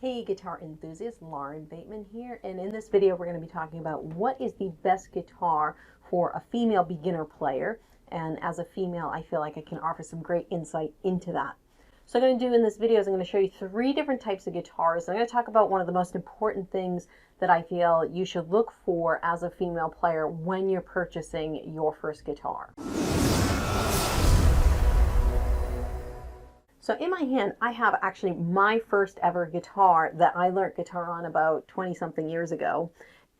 Hey guitar enthusiast, Lauren Bateman here, and in this video we're going to be talking about what is the best guitar for a female beginner player. And as a female, I feel like I can offer some great insight into that. So what I'm going to do in this video is I'm going to show you 3 different types of guitars. I'm going to talk about one of the most important things that I feel you should look for as a female player when you're purchasing your first guitar. So in my hand, I have actually my first ever guitar that I learned guitar on about 20-something years ago.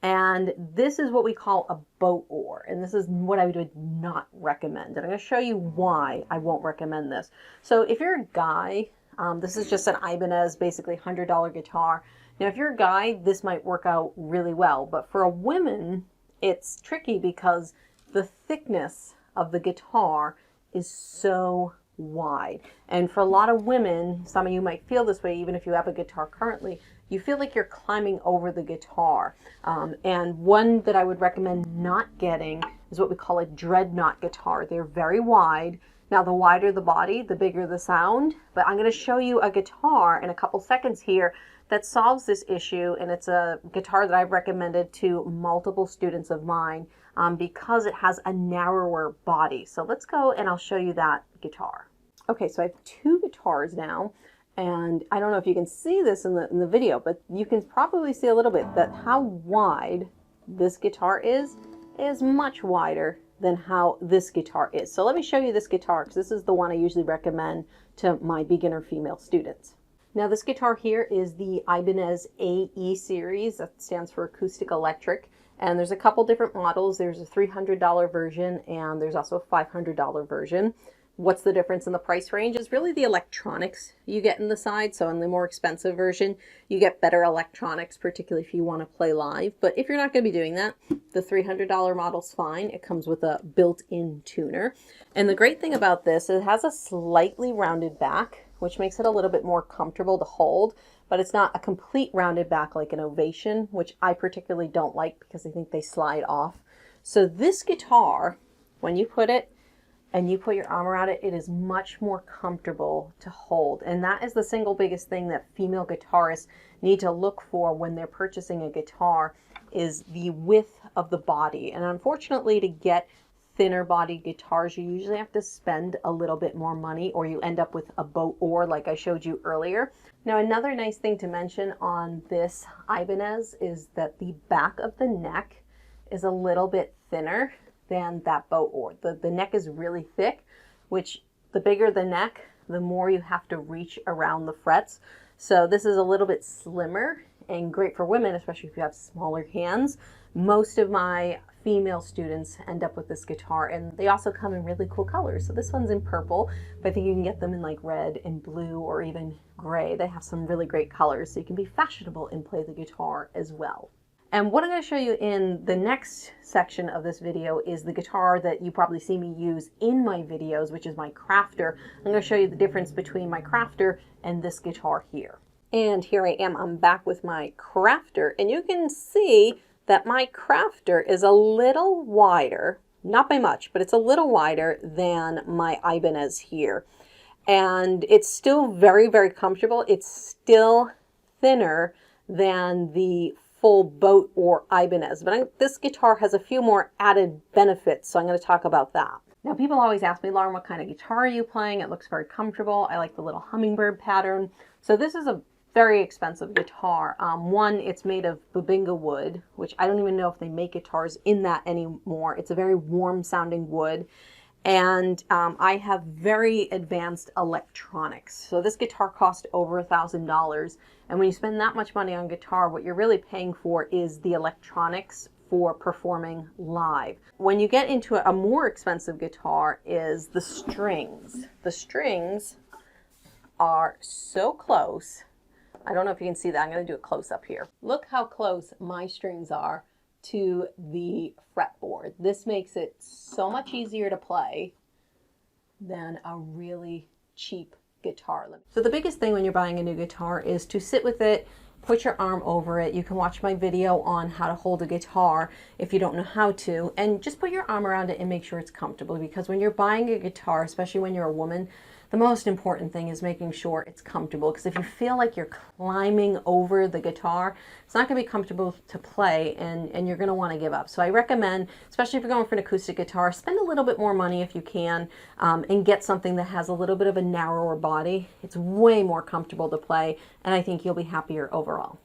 And this is what we call a boat oar. And this is what I would not recommend. And I'm going to show you why I won't recommend this. So if you're a guy, this is just an Ibanez, basically $100 guitar. Now, if you're a guy, this might work out really well. But for a woman, it's tricky because the thickness of the guitar is so wide. And for a lot of women, some of you might feel this way even if you have a guitar currently, you feel like you're climbing over the guitar. And one that I would recommend not getting is what we call a dreadnought guitar. They're very wide. Now the wider the body, the bigger the sound, but I'm going to show you a guitar in a couple seconds here that solves this issue, and it's a guitar that I've recommended to multiple students of mine because it has a narrower body. So let's go and I'll show you that guitar. Okay, so I have 2 guitars now, and I don't know if you can see this in the video, but you can probably see a little bit that how wide this guitar is much wider than how this guitar is. So let me show you this guitar, because this is the one I usually recommend to my beginner female students. Now this guitar here is the Ibanez AE series, that stands for Acoustic Electric, and there's a couple different models. There's a $300 version and there's also a $500 version. What's the difference in the price range is really the electronics you get in the side. So in the more expensive version, you get better electronics, particularly if you want to play live. But if you're not going to be doing that, the $300 model's fine. It comes with a built-in tuner. And the great thing about this, it has a slightly rounded back, which makes it a little bit more comfortable to hold, but it's not a complete rounded back like an Ovation, which I particularly don't like because I think they slide off. So this guitar, when you put it and you put your arm around it, it is much more comfortable to hold. And that is the single biggest thing that female guitarists need to look for when they're purchasing a guitar, is the width of the body. And unfortunately, to get thinner body guitars, you usually have to spend a little bit more money, or you end up with a boat oar like I showed you earlier. Now another nice thing to mention on this Ibanez is that the back of the neck is a little bit thinner than that boat oar. The neck is really thick, which the bigger the neck, the more you have to reach around the frets. So this is a little bit slimmer and great for women, especially if you have smaller hands. Most of my female students end up with this guitar, and they also come in really cool colors. So this one's in purple, but I think you can get them in like red and blue or even gray. They have some really great colors, so you can be fashionable and play the guitar as well. And what I'm going to show you in the next section of this video is the guitar that you probably see me use in my videos, which is my Crafter. I'm going to show you the difference between my Crafter and this guitar here. And here I am, I'm back with my Crafter, and you can see that my Crafter is a little wider, not by much, but it's a little wider than my Ibanez here. And it's still very, very comfortable. It's still thinner than the full boat or Ibanez, but this guitar has a few more added benefits, so I'm going to talk about that. Now people always ask me, Lauren, what kind of guitar are you playing? It looks very comfortable. I like the little hummingbird pattern. So this is a very expensive guitar. One, it's made of bubinga wood, which I don't even know if they make guitars in that anymore. It's a very warm sounding wood. And I have very advanced electronics. So this guitar cost over $1,000. And when you spend that much money on guitar, what you're really paying for is the electronics for performing live. When you get into a more expensive guitar is the strings. The strings are so close. I don't know if you can see that. I'm going to do a close up here. Look how close my strings are to the fretboard. This makes it so much easier to play than a really cheap guitar. So the biggest thing when you're buying a new guitar is to sit with it, put your arm over it. You can watch my video on how to hold a guitar if you don't know how to, and just put your arm around it and make sure it's comfortable, because when you're buying a guitar, especially when you're a woman, the most important thing is making sure it's comfortable, because if you feel like you're climbing over the guitar, it's not going to be comfortable to play, and you're going to want to give up. So I recommend, especially if you're going for an acoustic guitar, spend a little bit more money if you can, and get something that has a little bit of a narrower body. It's way more comfortable to play, and I think you'll be happier overall.